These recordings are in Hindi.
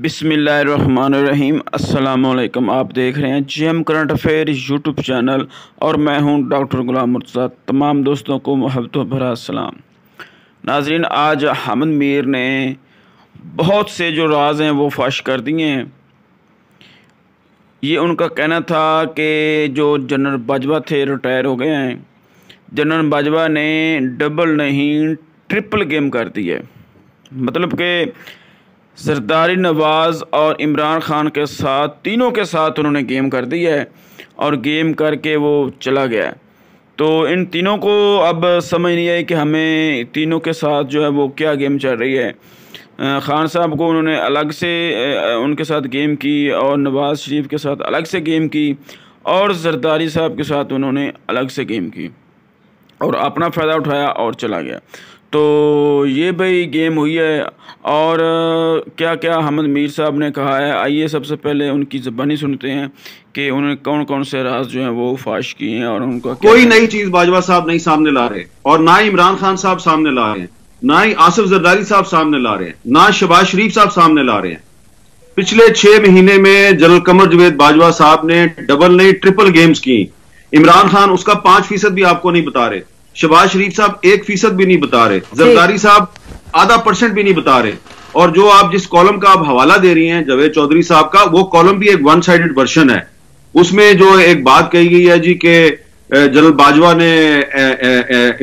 बिस्मिल्लाहिर्रहमानिर्रहीम। अस्सलामुअलैकुम। आप देख रहे हैं JM current affair YouTube channel और मैं हूं डॉक्टर गुलाम मुर्तज़ा। तमाम दोस्तों को मोहब्बतों भरा सलाम। नाजरीन, आज हामिद मीर ने बहुत से जो राज हैं वो फाश कर दिए हैं। ये उनका कहना था कि जो जनरल बाजवा थे रिटायर हो गए हैं। जनरल बाजवा ने डबल नहीं ट्रिपल गेम कर दी है। मतलब कि जरदारी, नवाज़ और इमरान खान के साथ, तीनों के साथ उन्होंने गेम कर दी है और गेम करके वो चला गया। तो इन तीनों को अब समझ नहीं आई कि हमें तीनों के साथ जो है वो क्या गेम चल रही है। खान साहब को उन्होंने अलग से उनके साथ गेम की और नवाज़ शरीफ के साथ अलग से गेम की और जरदारी साहब के साथ उन्होंने अलग से गेम की और अपना फ़ायदा उठाया और चला गया। तो ये भाई गेम हुई है। और क्या क्या हामिद मीर साहब ने कहा है, आइए सबसे पहले उनकी ज़बानी सुनते हैं कि उन्होंने कौन कौन से राज जो हैं वो फाश किए हैं और उनका कोई नई चीज बाजवा साहब नहीं सामने ला रहे और ना ही इमरान खान साहब सामने ला रहे हैं, ना ही आसिफ जरदारी साहब सामने ला रहे हैं, ना शहबाज शरीफ साहब सामने ला रहे हैं। पिछले 6 महीने में जनरल कमर जवेद बाजवा साहब ने डबल नहीं ट्रिपल गेम्स की। इमरान खान उसका 5% भी आपको नहीं बता रहे, शहबाज शरीफ साहब 1% भी नहीं बता रहे, जरदारी साहब आधा % भी नहीं बता रहे। और जो आप जिस कॉलम का आप हवाला दे रही हैं जावेद चौधरी साहब का, वो कॉलम भी एक वन साइडेड वर्जन है। उसमें जो एक बात कही गई है जी कि जनरल बाजवा ने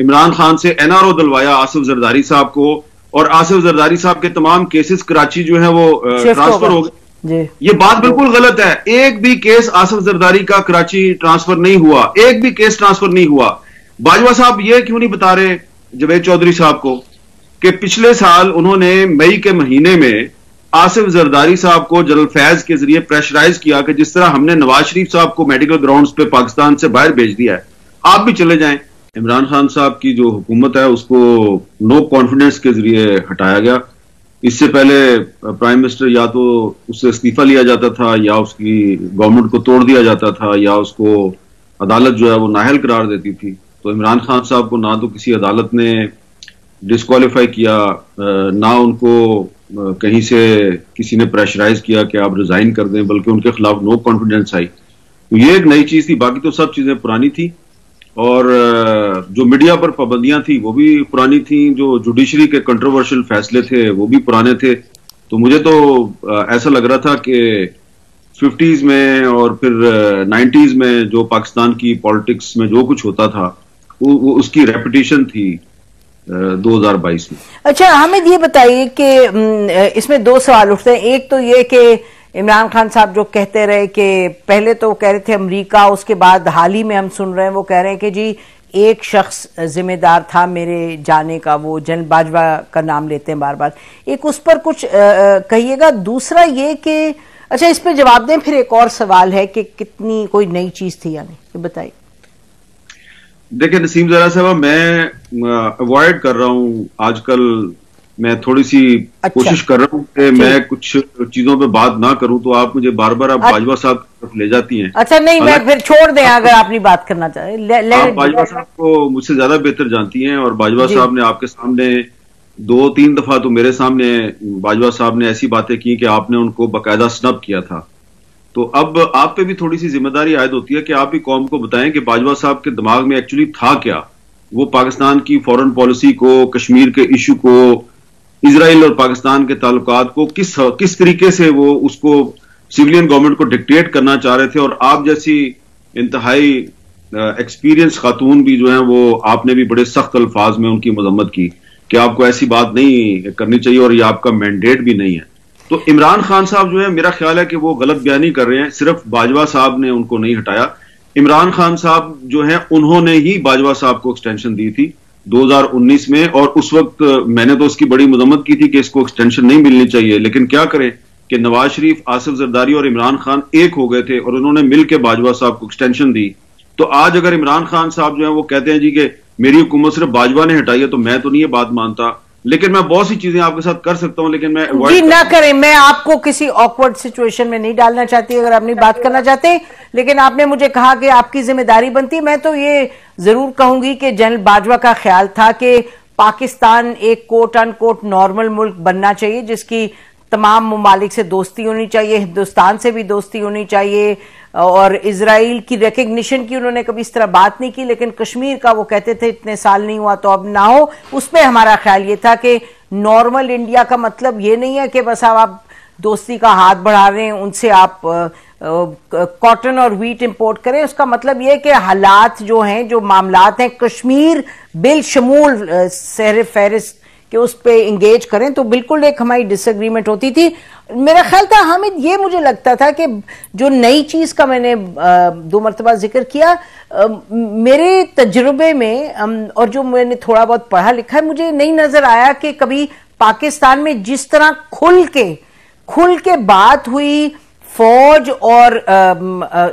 इमरान खान से एनआरओ दिलवाया आसिफ जरदारी साहब को और आसिफ जरदारी साहब के तमाम केसेस कराची जो है वो ट्रांसफर हो गए। ये बात बिल्कुल गलत है। एक भी केस आसिफ जरदारी का कराची ट्रांसफर नहीं हुआ, एक भी केस ट्रांसफर नहीं हुआ। बाजवा साहब ये क्यों नहीं बता रहे जावेद चौधरी साहब को कि पिछले साल उन्होंने मई के महीने में आसिफ जरदारी साहब को जनरल फैज के जरिए प्रेशराइज किया कि जिस तरह हमने नवाज शरीफ साहब को मेडिकल ग्राउंड्स पे पाकिस्तान से बाहर भेज दिया है, आप भी चले जाएं। इमरान खान साहब की जो हुकूमत है उसको नो कॉन्फिडेंस के जरिए हटाया गया। इससे पहले प्राइम मिनिस्टर या तो उससे इस्तीफा लिया जाता था या उसकी गवर्नमेंट को तोड़ दिया जाता था या उसको अदालत जो है वो नाअहल करार देती थी। तो इमरान खान साहब को ना तो किसी अदालत ने डिस्क्वालीफाई किया, ना उनको कहीं से किसी ने प्रेशराइज किया कि आप रिजाइन कर दें, बल्कि उनके खिलाफ नो कॉन्फिडेंस आई। तो ये एक नई चीज थी, बाकी तो सब चीजें पुरानी थी। और जो मीडिया पर पाबंदियां थी वो भी पुरानी थी, जो जुडिशरी के कंट्रोवर्शियल फैसले थे वो भी पुराने थे। तो मुझे तो ऐसा लग रहा था कि 50s में और फिर 90s में जो पाकिस्तान की पॉलिटिक्स में जो कुछ होता था वो उसकी रेपिटेशन थी 2022 में। अच्छा हामिद, ये बताइए कि इसमें 2 सवाल उठते हैं। एक तो ये कि इमरान खान साहब जो कहते रहे कि पहले तो कह रहे थे अमेरिका, उसके बाद हाल ही में हम सुन रहे हैं वो कह रहे हैं कि जी एक शख्स जिम्मेदार था मेरे जाने का, वो जनरल बाजवा का नाम लेते हैं बार बार। एक उस पर कुछ कहिएगा। दूसरा ये कि अच्छा, इस पर जवाब दें। फिर एक और सवाल है कि कितनी कोई नई चीज थी या नहीं, ये बताइए। देखिए नसीम जरा साहब, मैं अवॉइड कर रहा हूं आजकल, मैं थोड़ी सी कोशिश कर रहा हूं कि मैं कुछ चीजों पे बात ना करूं, तो आप मुझे बार बार आप बाजवा साहब की तरफ ले जाती हैं। अच्छा नहीं, मैं फिर छोड़ दें अगर आप नहीं बात करना चाहें। आप बाजवा साहब को मुझसे ज्यादा बेहतर जानती हैं और बाजवा साहब ने आपके सामने 2-3 दफा तो मेरे सामने बाजवा साहब ने ऐसी बातें की कि आपने उनको बाकायदा स्नब किया था। तो अब आप पे भी थोड़ी सी जिम्मेदारी आयद होती है कि आप भी कौम को बताएं कि बाजवा साहब के दिमाग में एक्चुअली था क्या। वो पाकिस्तान की फॉरेन पॉलिसी को, कश्मीर के इशू को, इजराइल और पाकिस्तान के ताल्लुकात को किस तरीके से वो उसको सिविलियन गवर्नमेंट को डिक्टेट करना चाह रहे थे। और आप जैसी इंतहाई एक्सपीरियंस खातून भी जो है वो आपने भी बड़े सख्त अल्फाज में उनकी मजम्मत की कि आपको ऐसी बात नहीं करनी चाहिए और ये आपका मैंडेट भी नहीं है। तो इमरान खान साहब जो है, मेरा ख्याल है कि वो गलत बयानी कर रहे हैं। सिर्फ बाजवा साहब ने उनको नहीं हटाया, इमरान खान साहब जो है उन्होंने ही बाजवा साहब को एक्सटेंशन दी थी 2019 में। और उस वक्त मैंने तो उसकी बड़ी मजम्मत की थी कि इसको एक्सटेंशन नहीं मिलनी चाहिए, लेकिन क्या करें कि नवाज शरीफ, आसिफ जरदारी और इमरान खान एक हो गए थे और उन्होंने मिलकर बाजवा साहब को एक्सटेंशन दी। तो आज अगर इमरान खान साहब जो है वो कहते हैं जी कि मेरी हुकूमत सिर्फ बाजवा ने हटाई है, तो मैं तो नहीं ये बात मानता, लेकिन मैं बहुत सी चीजें आपके साथ कर सकता हूं, लेकिन मैं जी ना करें। मैं आपको किसी ऑकवर्ड सिचुएशन में नहीं डालना चाहती अगर आप नहीं बात करना चाहते, लेकिन आपने मुझे कहा कि आपकी जिम्मेदारी बनती है। मैं तो ये जरूर कहूंगी कि जनरल बाजवा का ख्याल था कि पाकिस्तान एक कोट अनकोट नॉर्मल मुल्क बनना चाहिए जिसकी तमाम ममालिक से दोस्ती होनी चाहिए, हिंदुस्तान से भी दोस्ती होनी चाहिए, और इजराइल की रिकग्निशन की उन्होंने कभी इस तरह बात नहीं की, लेकिन कश्मीर का वो कहते थे इतने साल नहीं हुआ तो अब ना हो। उसमें हमारा ख्याल ये था कि नॉर्मल इंडिया का मतलब ये नहीं है कि बस आप दोस्ती का हाथ बढ़ा रहे हैं, उनसे आप कॉटन और व्हीट इंपोर्ट करें। उसका मतलब यह कि हालात जो हैं, जो मामलात हैं, कश्मीर बिल शमूल सहर फहरिस्त कि उस पे इंगेज करें। तो बिल्कुल एक हमारी डिसएग्रीमेंट होती थी। मेरा ख्याल था हामिद, ये मुझे लगता था कि जो नई चीज का मैंने 2 मरतबा जिक्र किया, मेरे तजुर्बे में और जो मैंने थोड़ा बहुत पढ़ा लिखा है, मुझे नहीं नजर आया कि कभी पाकिस्तान में जिस तरह खुल के बात हुई फौज और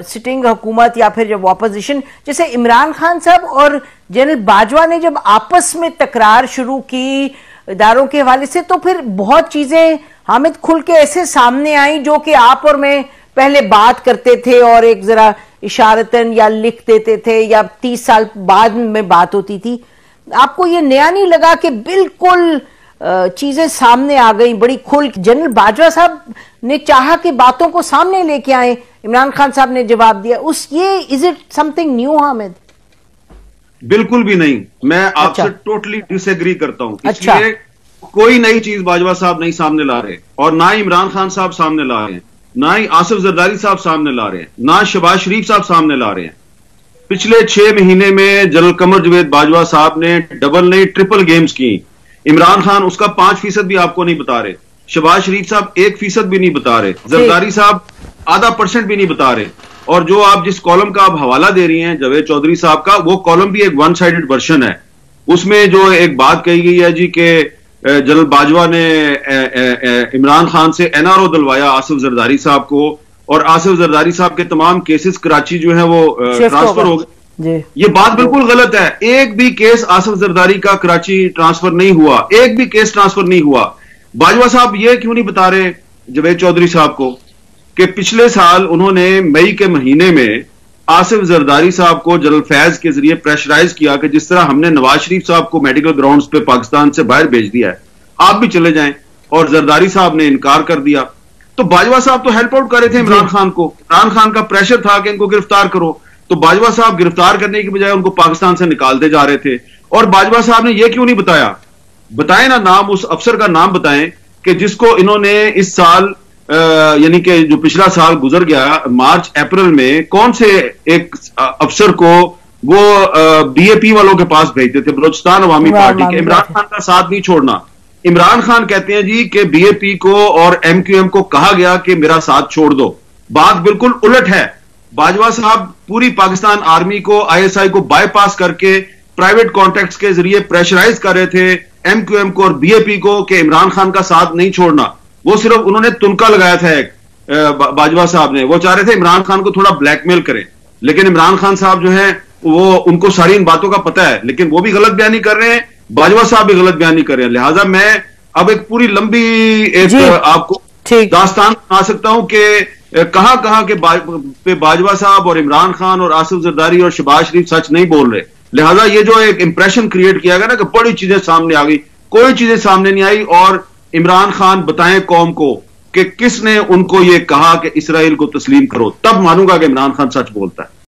सिटिंग हुकूमत या फिर जब ऑपोजिशन, जैसे इमरान खान साहब और जनरल बाजवा ने जब आपस में तकरार शुरू की इदारों के हवाले से, तो फिर बहुत चीजें हामिद खुल के ऐसे सामने आई जो कि आप और मैं पहले बात करते थे और एक जरा इशारतन या लिख देते थे या 30 साल बाद में बात होती थी। आपको ये नया नहीं लगा कि बिल्कुल चीजें सामने आ गई बड़ी खुल? जनरल बाजवा साहब ने चाहा कि बातों को सामने लेके आए, इमरान खान साहब ने जवाब दिया। Is it something new Hamid? बिल्कुल भी नहीं, मैं आपसे टोटली डिसएग्री करता हूं। इसलिए कोई नई चीज बाजवा साहब नहीं सामने ला रहे, और ना ही इमरान खान साहब सामने ला रहे हैं, ना ही आसिफ जरदारी साहब सामने ला रहे हैं, ना शहबाज शरीफ साहब सामने ला रहे हैं। पिछले 6 महीने में जनरल कमर जवेद बाजवा साहब ने डबल नहीं ट्रिपल गेम्स की। इमरान खान उसका 5% भी आपको नहीं बता रहे, शहबाज शरीफ साहब 1% भी नहीं बता रहे, जरदारी साहब आधा % भी नहीं बता रहे। और जो आप जिस कॉलम का आप हवाला दे रही हैं जावेद चौधरी साहब का, वो कॉलम भी एक 1 साइडेड वर्जन है। उसमें जो एक बात कही गई है जी कि जनरल बाजवा ने इमरान खान से NRO दिलवाया आसिफ जरदारी साहब को, और आसिफ जरदारी साहब के तमाम केसेस कराची जो है वो ट्रांसफर हो गए। ये बात बिल्कुल गलत है। एक भी केस आसिफ जरदारी का कराची ट्रांसफर नहीं हुआ, एक भी केस ट्रांसफर नहीं हुआ। बाजवा साहब ये क्यों नहीं बता रहे जावेद चौधरी साहब को कि पिछले साल उन्होंने मई के महीने में आसिफ जरदारी साहब को जनरल फैज के जरिए प्रेशराइज किया कि जिस तरह हमने नवाज शरीफ साहब को मेडिकल ग्राउंड्स पे पाकिस्तान से बाहर भेज दिया है, आप भी चले जाएं, और जरदारी साहब ने इनकार कर दिया। तो बाजवा साहब तो हेल्प आउट कर रहे थे इमरान खान को। इमरान खान का प्रेशर था कि इनको गिरफ्तार करो, तो बाजवा साहब गिरफ्तार करने की बजाय उनको पाकिस्तान से निकालते जा रहे थे। और बाजवा साहब ने यह क्यों नहीं बताया, बताएं ना नाम, उस अफसर का नाम बताएं कि जिसको इन्होंने इस साल यानी कि जो पिछला साल गुजर गया मार्च अप्रैल में, कौन से एक अफसर को वो BAP वालों के पास भेजते थे, बलोचिस्तान अवामी पार्टी के। इमरान खान का साथ नहीं छोड़ना। इमरान खान कहते हैं जी कि BAP को और MQM को कहा गया कि मेरा साथ छोड़ दो। बात बिल्कुल उलट है। बाजवा साहब पूरी पाकिस्तान आर्मी को, ISI को बाईपास करके प्राइवेट कॉन्ट्रैक्ट्स के जरिए प्रेशराइज कर रहे थे MQM को और BAP को कि इमरान खान का साथ नहीं छोड़ना। वो सिर्फ उन्होंने तुनका लगाया था एक, बाजवा साहब ने, वो चाह रहे थे इमरान खान को थोड़ा ब्लैकमेल करें। लेकिन इमरान खान साहब जो है वो, उनको सारी इन बातों का पता है, लेकिन वो भी गलत बयानी कर रहे हैं, बाजवा साहब भी गलत बयानी कर रहे हैं। लिहाजा मैं अब एक पूरी लंबी एक आपको दास्तान बना सकता हूं कि कहां कहां के बाजवा साहब और इमरान खान और आसिफ जरदारी और शहबाज शरीफ सच नहीं बोल रहे। लिहाजा ये जो एक इंप्रेशन क्रिएट किया गया ना कि बड़ी चीजें सामने आ गई, कोई चीजें सामने नहीं आई। और इमरान खान बताएं कौम को कि किसने उनको यह कहा कि इसराइल को तस्लीम करो, तब मानूंगा कि इमरान खान सच बोलता है।